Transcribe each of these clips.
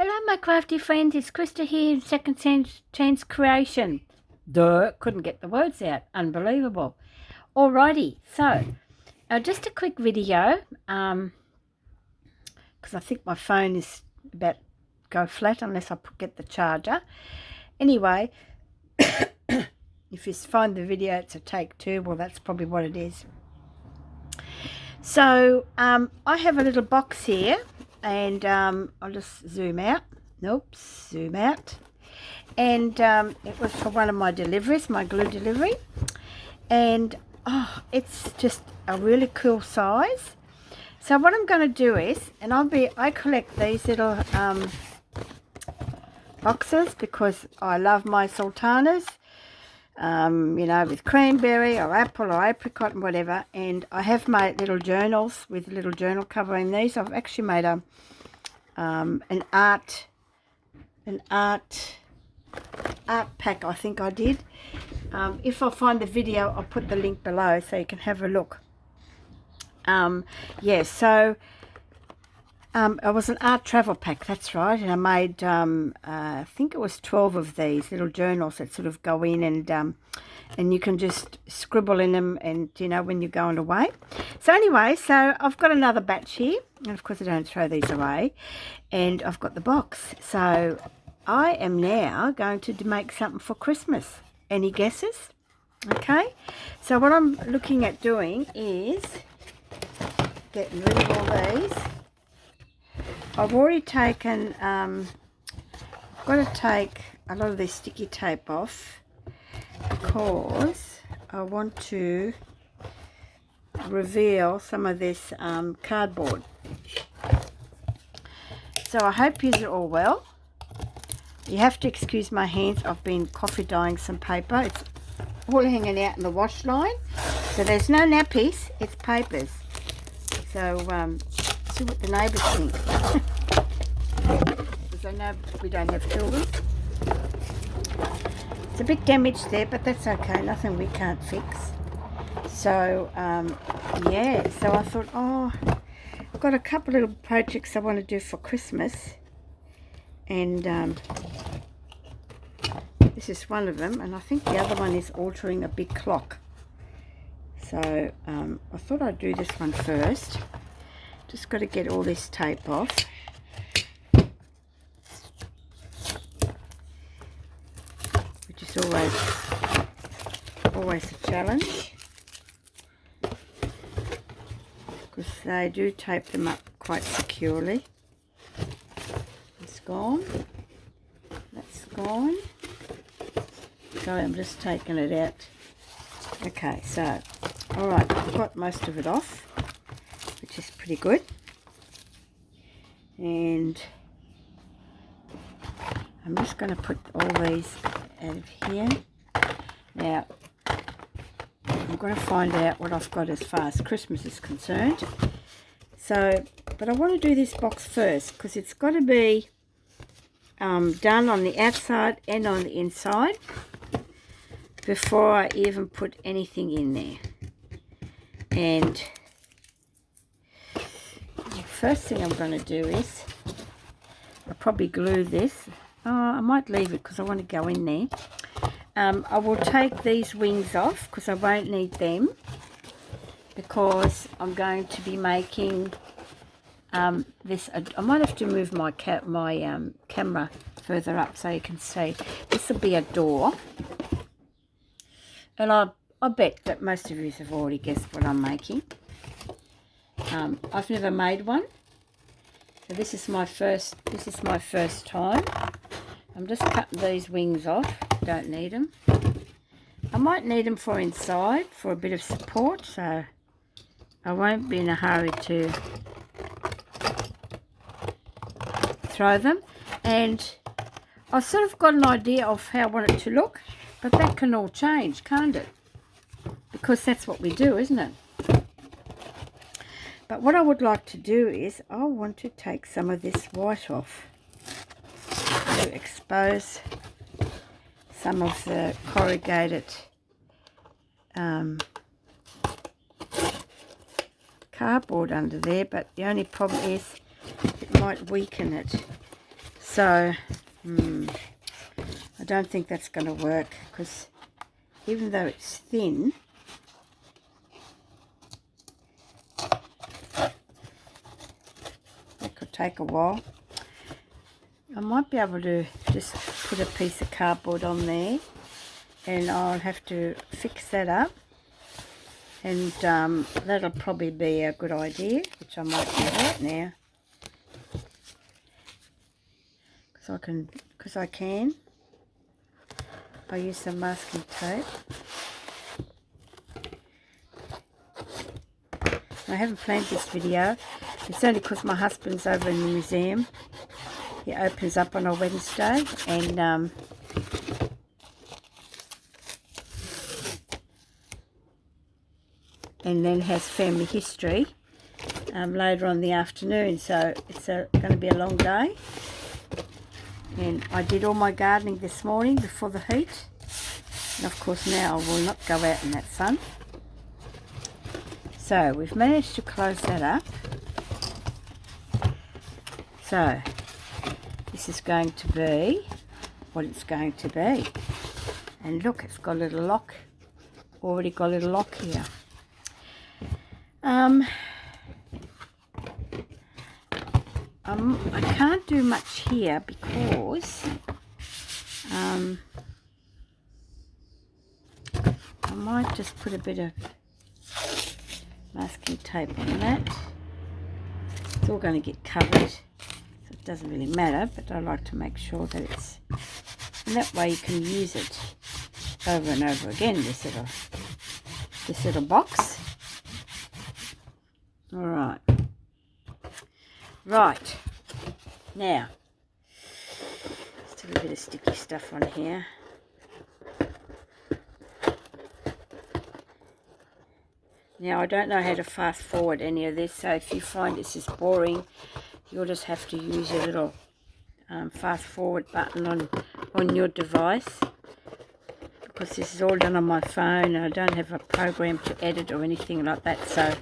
Hello, my crafty friends. It's Krista here in Second Chance Creation. Couldn't get the words out. Unbelievable. Alrighty, so just a quick video, because I think my phone is about to go flat unless I get the charger. Anyway, if you find the video, it's a take two. Well, that's probably what it is. So I have a little box here. And I'll just zoom out. Nope, zoom out. And it was for one of my deliveries, my glue delivery. And it's just a really cool size. So what I'm going to do is, and I collect these little boxes because I love my sultanas. You know, with cranberry or apple or apricot and whatever. And I have made little journals with a little journal cover in these. I've actually made an art pack, I think I did. If I find the video, I'll put the link below so you can have a look. Yeah, so it was an art travel pack, that's right, and I made I think it was 12 of these little journals that sort of go in, and you can just scribble in them, and you know, when you're going away. So anyway, so I've got another batch here, and of course I don't throw these away, and I've got the box. So I am now going to make something for Christmas. Any guesses? Okay, so what I'm looking at doing is getting rid of all these. I've already taken, I've got to take a lot of this sticky tape off because I want to reveal some of this cardboard. So I hope you're all well. You have to excuse my hands. I've been coffee dyeing some paper. It's all hanging out in the wash line. So there's no nappies, it's papers. So see what the neighbours think. Because I know we don't have children. It's a bit damaged there, but that's okay. Nothing we can't fix. So yeah, so I thought, I've got a couple little projects I want to do for Christmas, and this is one of them, and I think the other one is altering a big clock. So I thought I'd do this one first. Just got to get all this tape off. Which is always a challenge. Because they do tape them up quite securely. It's gone. That's gone. Sorry, I'm just taking it out. Okay, so, alright, I've got most of it off, which is pretty good. And I'm just going to put all these out of here. Now, I'm going to find out what I've got as far as Christmas is concerned. So, but I want to do this box first because it's got to be done on the outside and on the inside before I even put anything in there. And the first thing I'm going to do is I'll probably glue this. I might leave it because I want to go in there. I will take these wings off because I won't need them, because I'm going to be making this. I might have to move my camera further up so you can see. This will be a door, and I bet that most of you have already guessed what I'm making. I've never made one, so this is my first time. I'm just cutting these wings off. Don't need them. I might need them for inside for a bit of support, so I won't be in a hurry to throw them. And I've sort of got an idea of how I want it to look, but that can all change, can't it? Because that's what we do, isn't it? But what I would like to do is I want to take some of this white off to expose some of the corrugated cardboard under there, but the only problem is it might weaken it. So I don't think that's going to work, because even though it's thin, it could take a while. I might be able to just put a piece of cardboard on there, and I'll have to fix that up, and that'll probably be a good idea, which I might do right now, because I can. I'll use some masking tape. I haven't planned this video. It's only because my husband's over in the museum. He opens up on a Wednesday, and then has family history later on in the afternoon. So it's going to be a long day. And I did all my gardening this morning before the heat. And of course now I will not go out in that sun. So we've managed to close that up. So this is going to be what it's going to be. And look, it's got a little lock. Already got a little lock here. I can't do much here because I might just put a bit of masking tape on that. It's all going to get covered, so it doesn't really matter, but I like to make sure that it's, and that way you can use it over and over again, this little box. All right. Right, now, still a bit of sticky stuff on here. Now, I don't know how to fast forward any of this, so if you find this is boring, you'll just have to use your little fast forward button on your device, because this is all done on my phone and I don't have a program to edit or anything like that, so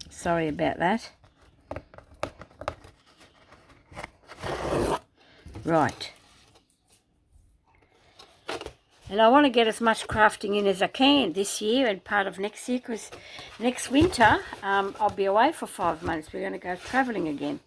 sorry about that. Right, and I want to get as much crafting in as I can this year and part of next year, because next winter I'll be away for 5 months. We're going to go travelling again.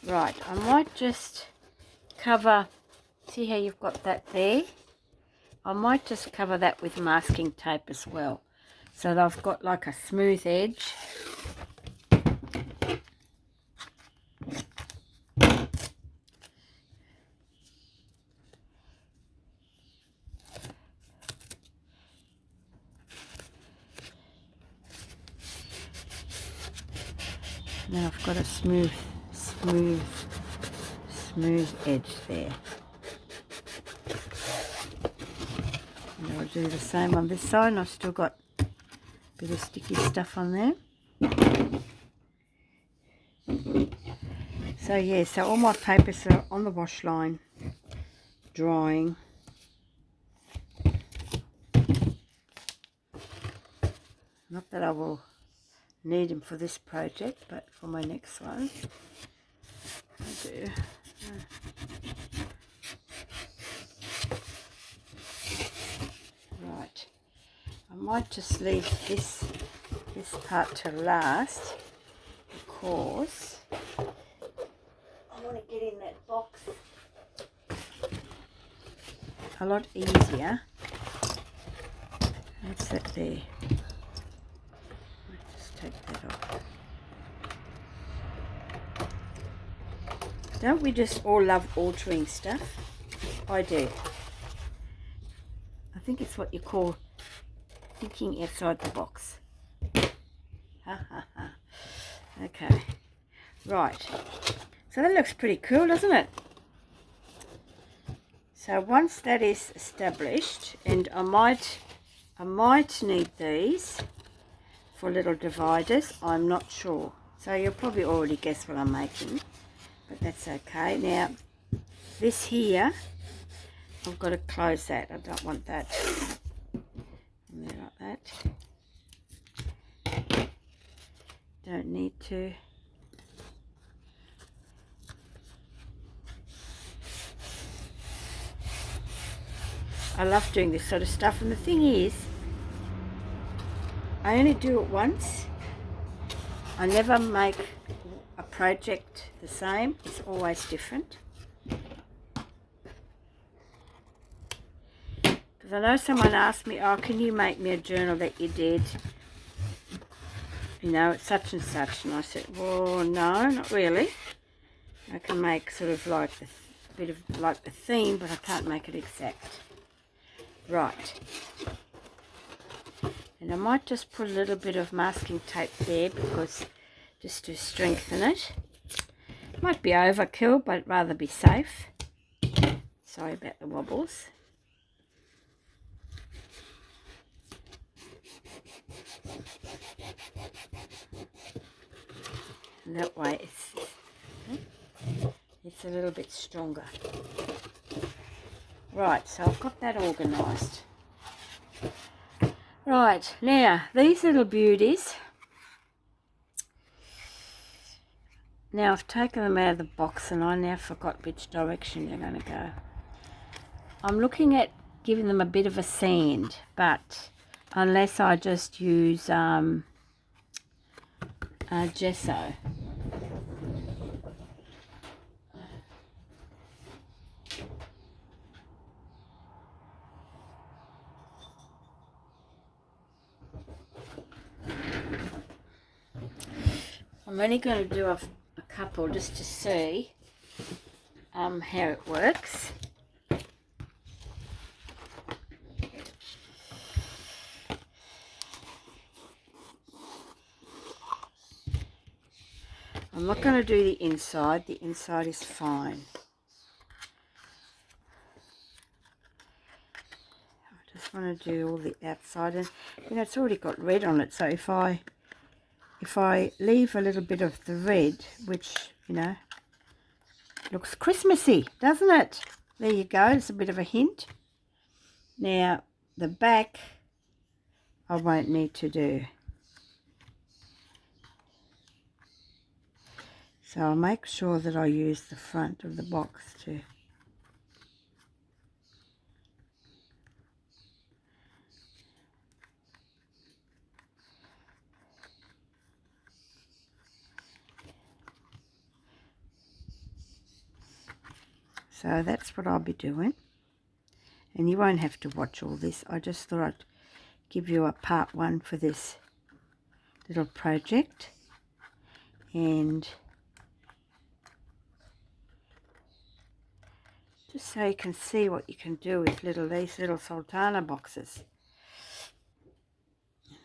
Right, I might just cover, see how you've got that there? I might just cover that with masking tape as well, so that I've got like a smooth edge. Now I've got a smooth edge there. And I'll do the same on this side, and I've still got a bit of sticky stuff on there. So yeah, so all my papers are on the wash line, drying. Not that I will need them for this project, but for my next one I do. Right, I might just leave this part to last, because I want to get in that box a lot easier. What's that there? Take that off. Don't we just all love altering stuff? I do. I think it's what you call thinking outside the box. Ha ha ha. Okay. Right. So that looks pretty cool, doesn't it? So once that is established, and I might need these for little dividers, I'm not sure. So you'll probably already guess what I'm making, but that's okay. Now, this here, I've got to close that. I don't want that in there like that. Don't need to. I love doing this sort of stuff, and the thing is, I only do it once. I never make a project the same. It's always different. Because I know someone asked me, oh, can you make me a journal that you did, you know, such and such, and I said, well, no, not really. I can make sort of like a bit of like the theme, but I can't make it exact. Right. And I might just put a little bit of masking tape there, because just to strengthen it. Might be overkill, but rather be safe. Sorry about the wobbles. And that way it's a little bit stronger. Right, so I've got that organised. Right, now these little beauties. Now I've taken them out of the box, and I now forgot which direction they're going to go. I'm looking at giving them a bit of a sand, but unless I just use gesso. I'm only going to do a couple just to see how it works. I'm not going to do the inside. The inside is fine. I just want to do all the outside, and you know, it's already got red on it, so if I leave a little bit of the red, which, you know, looks Christmassy, doesn't it? There you go, it's a bit of a hint. Now, the back, I won't need to do. So I'll make sure that I use the front of the box too. So that's what I'll be doing. And you won't have to watch all this. I just thought I'd give you a part one for this little project. And just so you can see what you can do with these little sultana boxes.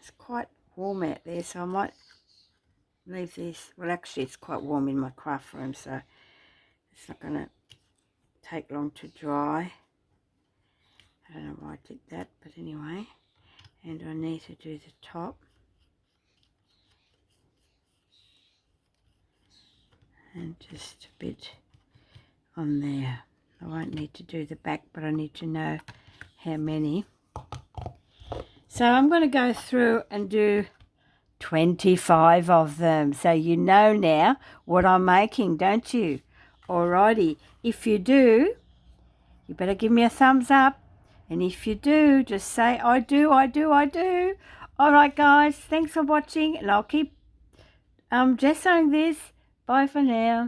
It's quite warm out there, so I might leave this. Well, actually, it's quite warm in my craft room, so it's not going to take long to dry. I don't know why I did that, but anyway. And I need to do the top. And just a bit on there. I won't need to do the back, but I need to know how many. So I'm going to go through and do 25 of them. So you know now what I'm making, don't you? Alrighty. If you do, you better give me a thumbs up. And if you do, just say, I do, I do, I do. Alright guys, thanks for watching, and I'll keep gessoing this. Bye for now.